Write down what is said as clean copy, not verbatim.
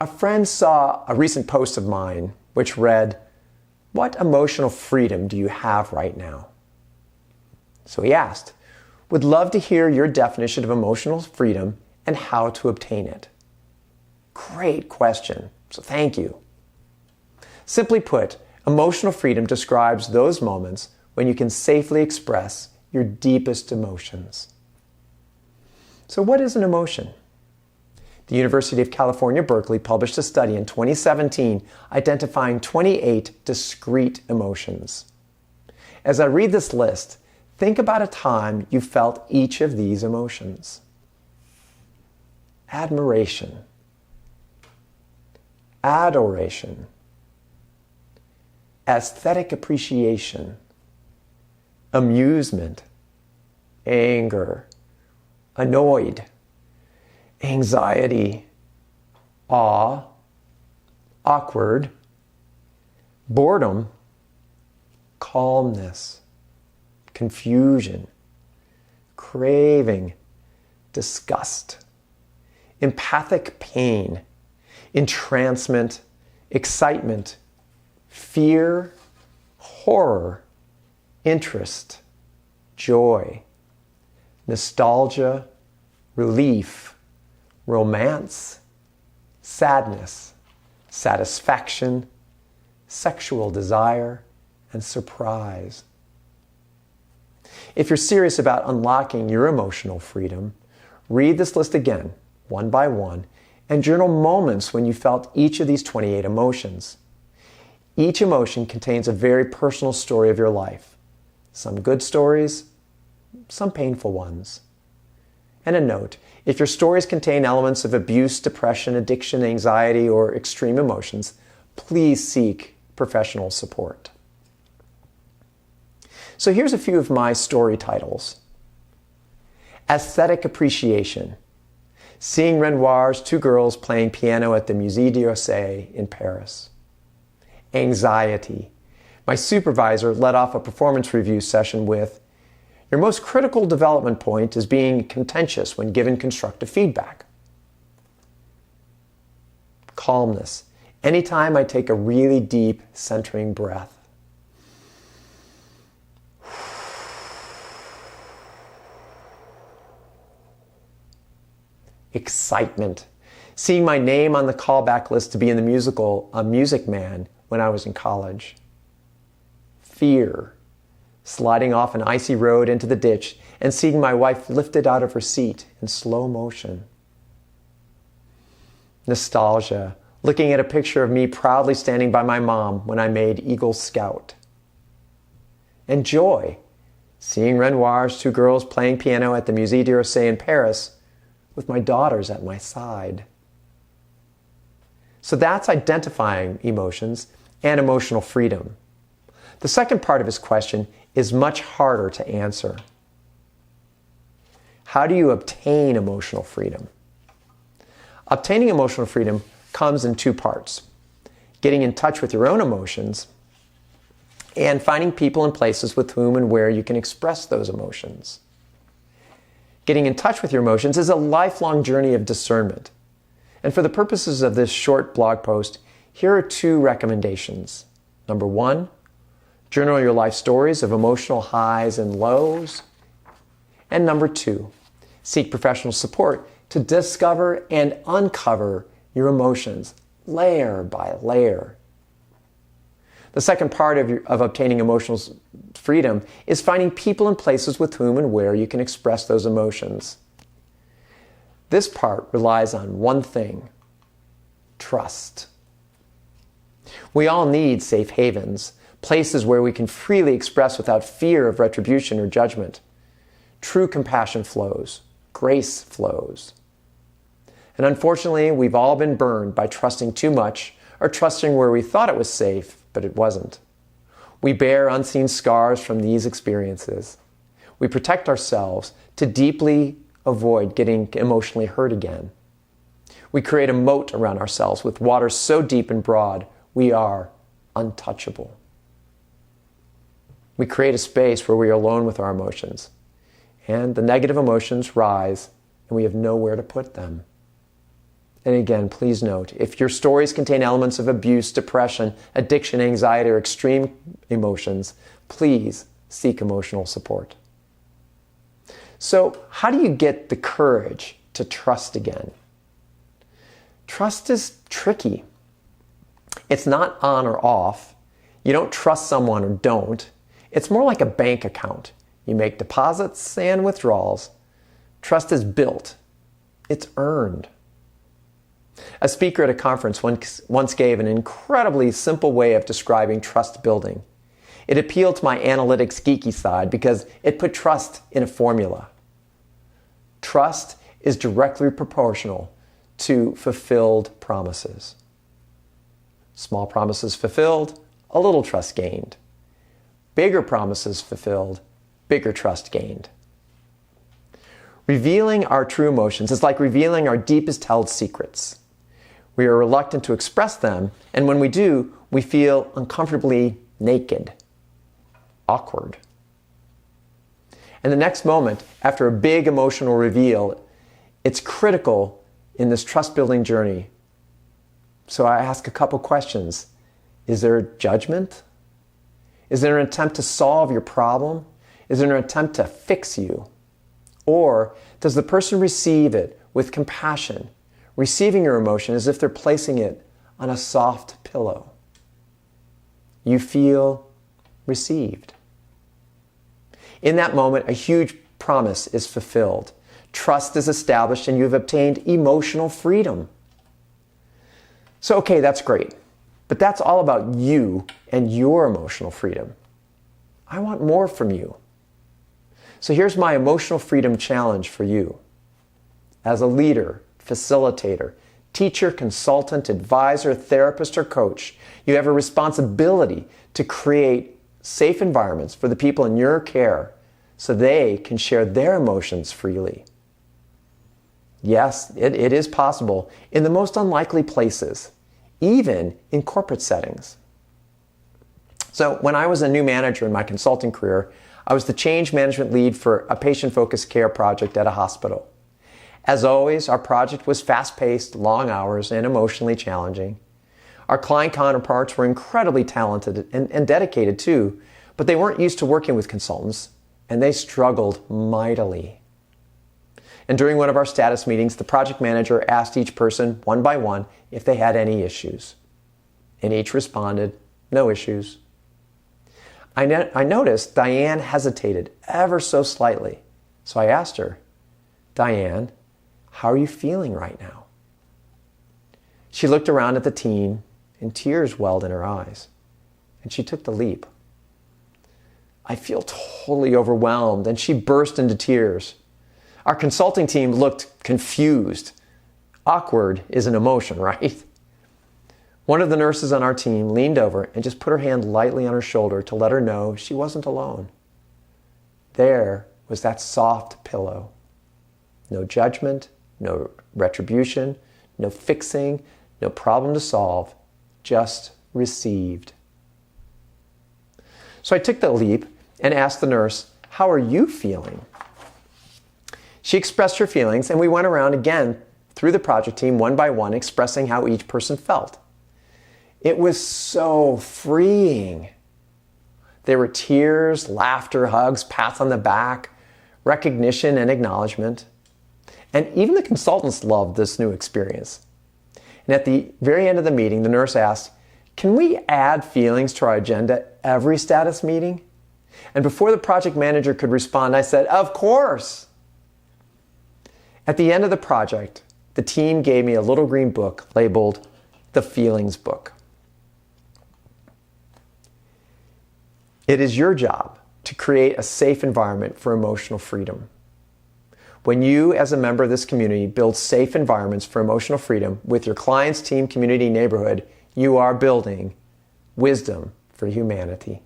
A friend saw a recent post of mine which read, "What emotional freedom do you have right now?" So he asked, "Would love to hear your definition of emotional freedom and how to obtain it." Great question, so thank you. Simply put, emotional freedom describes those moments when you can safely express your deepest emotions. So what is an emotion? The University of California, Berkeley published a study in 2017 identifying 28 discrete emotions. As I read this list, think about a time you felt each of these emotions. Admiration, adoration, aesthetic appreciation, amusement, anger, annoyed, anxiety, awe, awkward, boredom, calmness, confusion, craving, disgust, empathic pain, entrancement, excitement, fear, horror, interest, joy, nostalgia, relief, romance, sadness, satisfaction, sexual desire, and surprise. If you're serious about unlocking your emotional freedom, read this list again, one by one, and journal moments when you felt each of these 28 emotions. Each emotion contains a very personal story of your life. Some good stories, some painful ones. And a note, if your stories contain elements of abuse, depression, addiction, anxiety, or extreme emotions, please seek professional support. So here's a few of my story titles. Aesthetic appreciation. Seeing Renoir's two girls playing piano at the Musée d'Orsay in Paris. Anxiety. My supervisor led off a performance review session with, "Your most critical development point is being contentious when given constructive feedback." Calmness. Anytime I take a really deep, centering breath. Excitement. Seeing my name on the callback list to be in the musical A Music Man when I was in college. Fear. Sliding off an icy road into the ditch and seeing my wife lifted out of her seat in slow motion. Nostalgia. Looking at a picture of me proudly standing by my mom when I made Eagle Scout. And joy. Seeing Renoir's two girls playing piano at the Musée d'Orsay in Paris with my daughters at my side. So that's identifying emotions and emotional freedom. The second part of his question is much harder to answer. How do you obtain emotional freedom? Obtaining emotional freedom comes in two parts: getting in touch with your own emotions and finding people and places with whom and where you can express those emotions. Getting in touch with your emotions is a lifelong journey of discernment. And for the purposes of this short blog post, here are two recommendations. Number one, journal your life stories of emotional highs and lows. And number two, seek professional support to discover and uncover your emotions layer by layer. The second part of obtaining emotional freedom is finding people and places with whom and where you can express those emotions. This part relies on one thing: trust. We all need safe havens, places where we can freely express without fear of retribution or judgment. True compassion flows, grace flows. And unfortunately, we've all been burned by trusting too much or trusting where we thought it was safe, but it wasn't. We bear unseen scars from these experiences. We protect ourselves to deeply avoid getting emotionally hurt again. We create a moat around ourselves with water so deep and broad, we are untouchable. We create a space where we are alone with our emotions, and the negative emotions rise, and we have nowhere to put them. And again, please note, if your stories contain elements of abuse, depression, addiction, anxiety, or extreme emotions, please seek emotional support. So, how do you get the courage to trust again? Trust is tricky. It's not on or off. You don't trust someone or don't. It's more like a bank account. You make deposits and withdrawals. Trust is built. It's earned. A speaker at a conference once gave an incredibly simple way of describing trust building. It appealed to my analytics geeky side because it put trust in a formula. Trust is directly proportional to fulfilled promises. Small promises fulfilled, a little trust gained. Bigger promises fulfilled, bigger trust gained. Revealing our true emotions is like revealing our deepest held secrets. We are reluctant to express them, and when we do, we feel uncomfortably naked, awkward. And the next moment, after a big emotional reveal, it's critical in this trust-building journey. So I ask a couple questions. Is there judgment? Is there an attempt to solve your problem? Is there an attempt to fix you? Or does the person receive it with compassion, receiving your emotion as if they're placing it on a soft pillow? You feel received. In that moment, a huge promise is fulfilled. Trust is established and you've obtained emotional freedom. So, okay, that's great. But that's all about you and your emotional freedom. I want more from you. So here's my emotional freedom challenge for you. As a leader, facilitator, teacher, consultant, advisor, therapist, or coach, you have a responsibility to create safe environments for the people in your care so they can share their emotions freely. Yes, it is possible in the most unlikely places, even in corporate settings. So when I was a new manager in my consulting career, I was the change management lead for a patient-focused care project at a hospital. As always, our project was fast-paced, long hours, and emotionally challenging. Our client counterparts were incredibly talented and dedicated too, but they weren't used to working with consultants, and they struggled mightily. And during one of our status meetings, the project manager asked each person one by one if they had any issues. And each responded, no issues. I noticed Diane hesitated ever so slightly. So I asked her, Diane, how are you feeling right now? She looked around at the team and tears welled in her eyes. And she took the leap. I feel totally overwhelmed, and she burst into tears. Our consulting team looked confused. Awkward is an emotion, right? One of the nurses on our team leaned over and just put her hand lightly on her shoulder to let her know she wasn't alone. There was that soft pillow. No judgment, no retribution, no fixing, no problem to solve, just received. So I took the leap and asked the nurse, how are you feeling? She expressed her feelings, and we went around again through the project team one by one, expressing how each person felt. It was so freeing. There were tears, laughter, hugs, pats on the back, recognition and acknowledgement. And even the consultants loved this new experience. And at the very end of the meeting, the nurse asked, can we add feelings to our agenda every status meeting? And before the project manager could respond, I said, of course. At the end of the project, the team gave me a little green book labeled The Feelings Book. It is your job to create a safe environment for emotional freedom. When you, as a member of this community, build safe environments for emotional freedom with your clients, team, community, neighborhood, you are building wisdom for humanity.